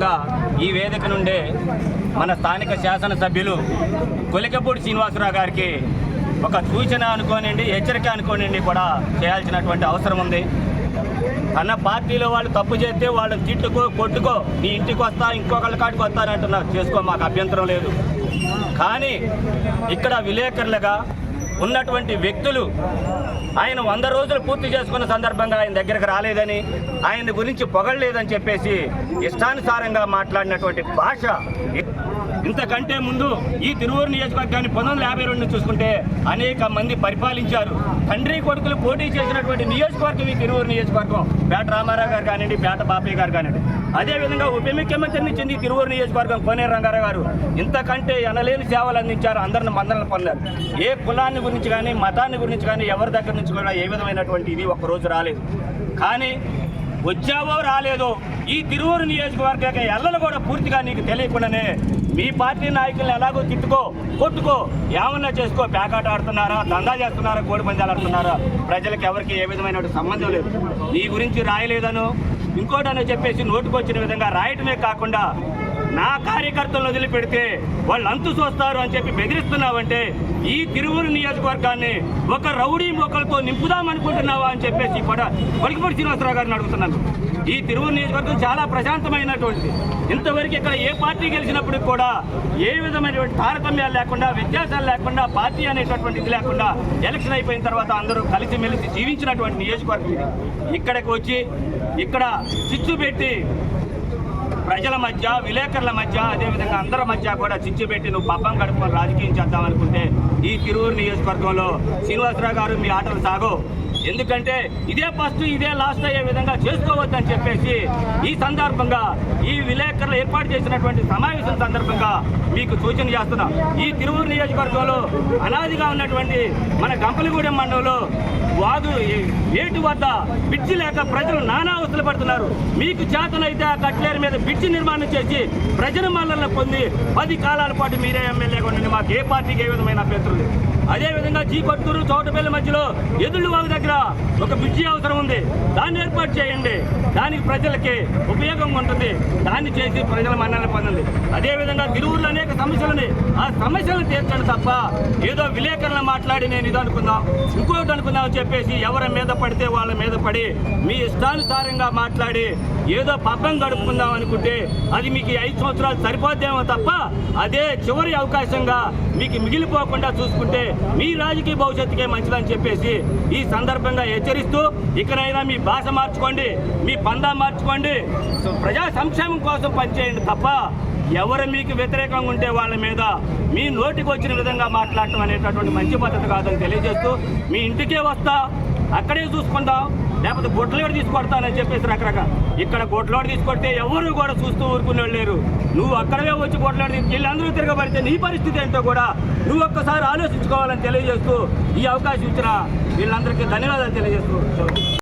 సందర్భంగా ఈ వేదిక నుండే మన స్థానిక శాసనసభ్యులు కొలికపూడి శ్రీనివాసరావు గారికి ఒక సూచన అనుకోనండి, హెచ్చరిక అనుకోనండి కూడా చేయాల్సినటువంటి అవసరం ఉంది. తన పార్టీలో వాళ్ళు తప్పు చేస్తే వాళ్ళు తిట్టుకో కొట్టుకో, నీ ఇంటికి వస్తా ఇంకొకళ్ళ కాడికి వస్తానంటున్నారు, చేసుకో, మాకు అభ్యంతరం లేదు. కానీ ఇక్కడ విలేకరులుగా ఉన్నటువంటి వ్యక్తులు ఆయన 100 రోజులు పూర్తి చేసుకున్న సందర్భంగా ఆయన దగ్గరకు రాలేదని, ఆయన గురించి పొగడలేదని చెప్పేసి ఇష్టానుసారంగా మాట్లాడినటువంటి భాష. ఇంతకంటే ముందు ఈ తిరువూరు నియోజకవర్గాన్ని 1952 చూసుకుంటే అనేక మంది పరిపాలించారు. తండ్రి కొడుకులు పోటీ చేసినటువంటి నియోజకవర్గం ఈ తిరువూరు నియోజకవర్గం. పేట రామారావు గారు కానివ్వండి, పేట బాపయ్య గారు కానివ్వండి. అదేవిధంగా ఉప ముఖ్యమంత్రిని చెంది తిరువూరు నియోజకవర్గం కోనేరు రంగారావు గారు ఇంతకంటే ఎనలేని సేవలు అందించారు, అందరిని మందలను పొందారు. ఏ కులాన్ని గురించి కానీ మతాన్ని గురించి కానీ ఎవరి దగ్గర నుంచి కూడా ఏ విధమైనటువంటి ఇది ఒక్కరోజు రాలేదు. కానీ వచ్చావో రాలేదో ఈ తిరువూరు నియోజకవర్గ ఎల్లలు కూడా పూర్తిగా నీకు తెలియకుండానే మీ పార్టీ నాయకులను ఎలాగో తిట్టుకో కొట్టుకో ఏమన్నా చేసుకో, ప్యాకాట ఆడుతున్నారా, దందా చేస్తున్నారా, కోడి పందాలు ఆడుతున్నారా, ప్రజలకు ఎవరికి ఏ విధమైన సంబంధం లేదు. నీ గురించి రాయలేదను ఇంకోటని చెప్పేసి నోటుకొచ్చిన విధంగా రాయటమే కాకుండా నా కార్యకర్తలను వదిలిపెడితే వాళ్ళు అంతు చూస్తారు అని చెప్పి బెదిరిస్తున్నావంటే ఈ తిరువూరు నియోజకవర్గాన్ని ఒక రౌడీ మొక్కలతో నింపుదామనుకుంటున్నావా అని చెప్పేసి కూడా కొలికపూడి శ్రీనివాసరావు గారిని అడుగుతున్నాను. ఈ తిరువూరు నియోజకవర్గం చాలా ప్రశాంతమైనటువంటి, ఇంతవరకు ఇక్కడ ఏ పార్టీ గెలిచినప్పటికి కూడా ఏ విధమైనటువంటి తారతమ్యాలు లేకుండా, వ్యత్యాసాలు లేకుండా, పార్టీ అనేటటువంటి ఇది లేకుండా ఎలక్షన్ అయిపోయిన తర్వాత అందరూ కలిసిమెలిసి జీవించినటువంటి నియోజకవర్గం ఇది. ఇక్కడికి వచ్చి ఇక్కడ చిచ్చు పెట్టి ప్రజల మధ్య, విలేకరుల మధ్య, అదేవిధంగా అందరి మధ్య కూడా చిచ్చు పెట్టి నువ్వు పబ్బం గడుపుకొని రాజకీయం చేద్దామనుకుంటే ఈ తిరువూరు నియోజకవర్గంలో శ్రీనివాసరావు గారు మీ ఆటలు సాగో. ఎందుకంటే ఇదే ఫస్ట్ ఇదే లాస్ట్ అయ్యే విధంగా చేసుకోవద్దని చెప్పేసి ఈ సందర్భంగా ఈ విలేకరులు ఏర్పాటు చేసినటువంటి సమావేశం సందర్భంగా మీకు సూచన చేస్తున్నాం. ఈ తిరువూరు నియోజకవర్గంలో అనాదిగా ఉన్నటువంటి మన గంపలగూడెం మండలంలో ఏటు వద్ద బ్రిడ్జి లేక ప్రజలు నానా అవస్థలు పడుతున్నారు. మీకు చేతనైతే ఆ కట్లేరు మీద బ్రిడ్జి నిర్మాణం చేసి ప్రజల మల్లలను పొంది 10 కాలాల పాటు మీరే ఎమ్మెల్యేగా ఉండండి, మాకు ఏ పార్టీకి ఏ విధమైన అభ్యంతరం లేదు. అదేవిధంగా కొత్తూరు చౌటపల్లి మధ్యలో ఎదుళ్ళు వాళ్ళ దగ్గర ఒక బ్రిడ్జి అవసరం ఉంది, దాన్ని ఏర్పాటు చేయండి, దానికి ప్రజలకి ఉపయోగంగా ఉంటుంది, దాన్ని చేసి ప్రజల మన్నలను పొందండి. అదేవిధంగా తిరువూరులో అనేక సమస్యలని ఆ సమస్యలను తీర్చండి తప్ప ఏదో విలేకరులను మాట్లాడి నేను ఇది అనుకుందాం ఇంకోటి అనుకుందాం చెప్పేసి ఎవరి మీద పడితే వాళ్ళ మీద పడి మీ ఇష్టానుసారంగా మాట్లాడి ఏదో పబ్బం గడుపుకుందాం అనుకుంటే అది మీకు 5 సంవత్సరాలు సరిపోద్దేమో తప్ప అదే చివరి అవకాశంగా మీకు మిగిలిపోకుండా చూసుకుంటే మీ రాజకీయ భవిష్యత్తుకే మంచిదని చెప్పేసి ఈ సందర్భంగా హెచ్చరిస్తూ ఇకనైనా మీ భాష మార్చుకోండి, మీ పందా మార్చుకోండి, ప్రజా సంక్షేమం కోసం పనిచేయండి తప్ప ఎవరు మీకు వ్యతిరేకంగా ఉంటే వాళ్ళ మీద మీ నోటికి వచ్చిన విధంగా మాట్లాడటం అనేటటువంటి మంచి పద్ధతి కాదని తెలియజేస్తూ మీ ఇంటికే వస్తా అక్కడే చూసుకుందాం, లేకపోతే గొడ్లలోడు తీసుకొడతానని చెప్పేసి రకరకాల ఇక్కడ గొడ్లలోడు తీసుకొడితే ఎవరు కూడా చూస్తూ ఊరుకునే లేరు. నువ్వు అక్కడే వచ్చి గొడ్లలోడు తీసుకెళ్ళి అందరూ తిరగబడితే నీ పరిస్థితి ఏంటో కూడా నువ్వు ఒక్కసారి ఆలోచించుకోవాలని తెలియజేస్తూ ఈ అవకాశం ఇచ్చిన వీళ్ళందరికీ ధన్యవాదాలు తెలియజేస్తూ